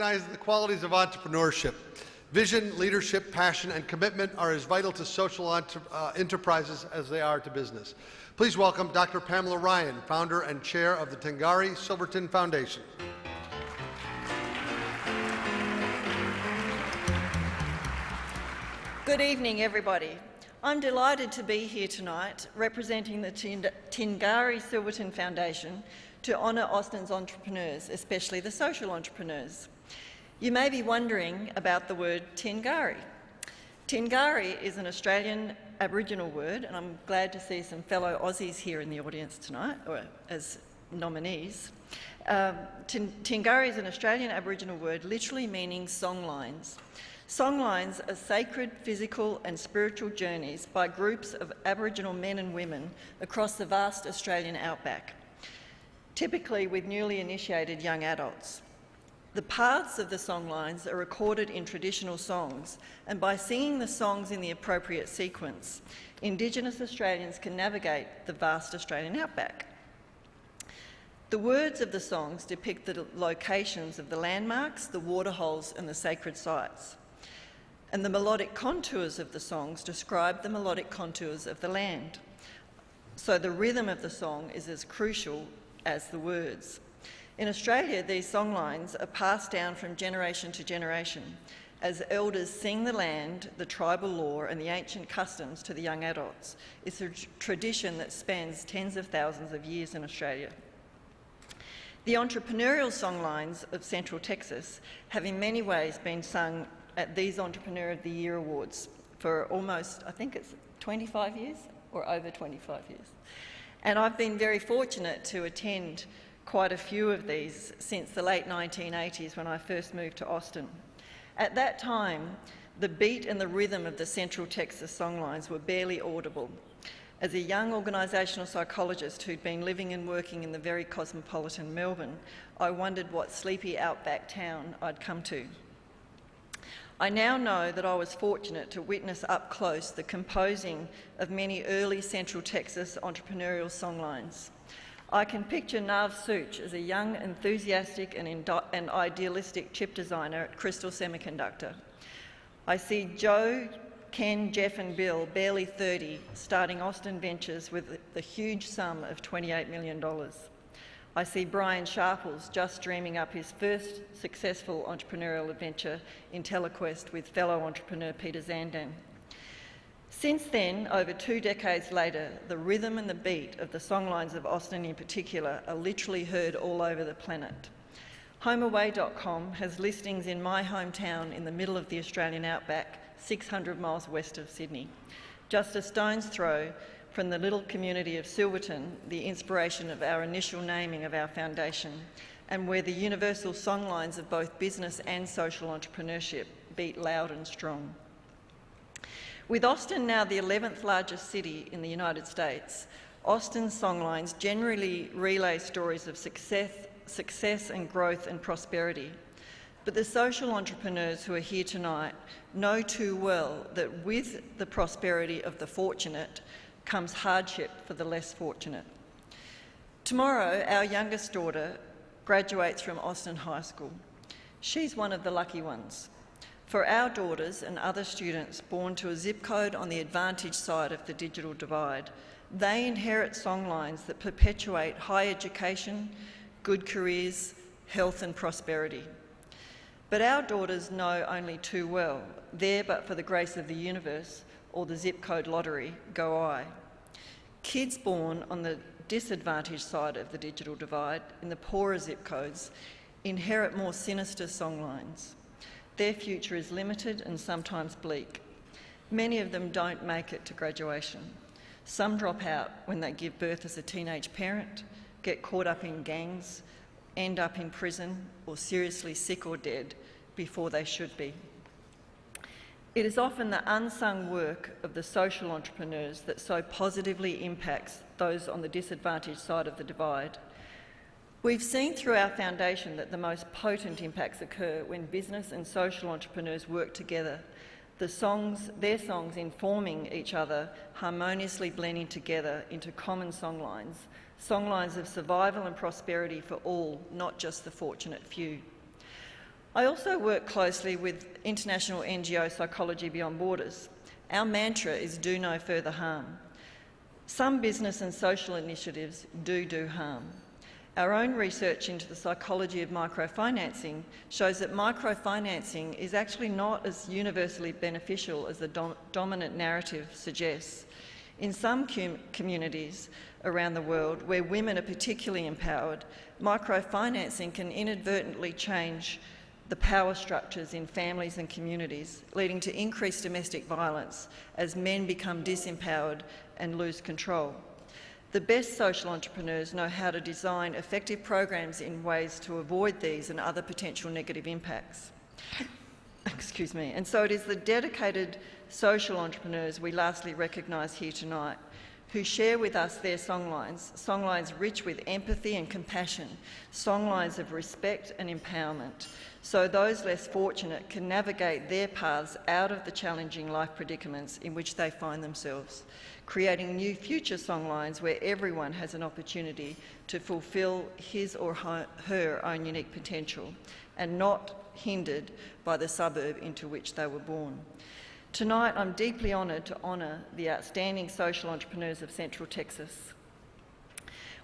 recognizes the qualities of entrepreneurship. Vision, leadership, passion, and commitment are as vital to social enterprises as they are to business. Please welcome Dr. Pamela Ryan, founder and chair of the Tengari Silverton Foundation. Good evening, everybody. I'm delighted to be here tonight representing the Tengari Silverton Foundation to honour Austin's entrepreneurs, especially the social entrepreneurs. You may be wondering about the word Tengari. Tengari is an Australian Aboriginal word, and I'm glad to see some fellow Aussies here in the audience tonight, or as nominees. Tengari is an Australian Aboriginal word literally meaning songlines. Songlines are sacred physical and spiritual journeys by groups of Aboriginal men and women across the vast Australian outback, typically with newly initiated young adults. The paths of the songlines are recorded in traditional songs, and by singing the songs in the appropriate sequence, Indigenous Australians can navigate the vast Australian outback. The words of the songs depict the locations of the landmarks, the waterholes, and the sacred sites. And the melodic contours of the songs describe the melodic contours of the land. So the rhythm of the song is as crucial as the words. In Australia, these songlines are passed down from generation to generation as elders sing the land, the tribal lore and the ancient customs to the young adults. It's a tradition that spans tens of thousands of years in Australia. The entrepreneurial songlines of Central Texas have in many ways been sung at these Entrepreneur of the Year Awards for almost, I think it's 25 years or over 25 years. And I've been very fortunate to attend quite a few of these since the late 1980s when I first moved to Austin. At that time, the beat and the rhythm of the Central Texas songlines were barely audible. As a young organisational psychologist who'd been living and working in the very cosmopolitan Melbourne, I wondered what sleepy outback town I'd come to. I now know that I was fortunate to witness up close the composing of many early Central Texas entrepreneurial songlines. I can picture Nav Such as a young, enthusiastic and idealistic chip designer at Crystal Semiconductor. I see Joe, Ken, Jeff and Bill, barely 30, starting Austin Ventures with the huge sum of $28 million. I see Brian Sharples just dreaming up his first successful entrepreneurial adventure in Telequest with fellow entrepreneur Peter Zandan. Since then, over 2 decades later, the rhythm and the beat of the songlines of Austin in particular are literally heard all over the planet. HomeAway.com has listings in my hometown in the middle of the Australian outback, 600 miles west of Sydney, just a stone's throw from the little community of Silverton, the inspiration of our initial naming of our foundation, and where the universal songlines of both business and social entrepreneurship beat loud and strong. With Austin now the 11th largest city in the United States, Austin's songlines generally relay stories of success and growth and prosperity. But the social entrepreneurs who are here tonight know too well that with the prosperity of the fortunate comes hardship for the less fortunate. Tomorrow, our youngest daughter graduates from Austin High School. She's one of the lucky ones. For our daughters and other students born to a zip code on the advantage side of the digital divide, they inherit songlines that perpetuate high education, good careers, health and prosperity. But our daughters know only too well, there but for the grace of the universe or the zip code lottery, go I. Kids born on the disadvantaged side of the digital divide, in the poorer zip codes, inherit more sinister songlines. Their future is limited and sometimes bleak. Many of them don't make it to graduation. Some drop out when they give birth as a teenage parent, get caught up in gangs, end up in prison, or seriously sick or dead before they should be. It is often the unsung work of the social entrepreneurs that so positively impacts those on the disadvantaged side of the divide. We've seen through our foundation that the most potent impacts occur when business and social entrepreneurs work together, their songs informing each other, harmoniously blending together into common songlines of survival and prosperity for all, not just the fortunate few. I also work closely with international NGO Psychology Beyond Borders. Our mantra is do no further harm. Some business and social initiatives do harm. Our own research into the psychology of microfinancing shows that microfinancing is actually not as universally beneficial as the dominant narrative suggests. In some communities around the world where women are particularly empowered, microfinancing can inadvertently change the power structures in families and communities, leading to increased domestic violence as men become disempowered and lose control. The best social entrepreneurs know how to design effective programs in ways to avoid these and other potential negative impacts. Excuse me. And so it is the dedicated social entrepreneurs we lastly recognise here tonight, who share with us their songlines rich with empathy and compassion, songlines of respect and empowerment, so those less fortunate can navigate their paths out of the challenging life predicaments in which they find themselves, creating new future songlines where everyone has an opportunity to fulfil his or her own unique potential and not hindered by the suburb into which they were born. Tonight, I'm deeply honoured to honour the outstanding social entrepreneurs of Central Texas.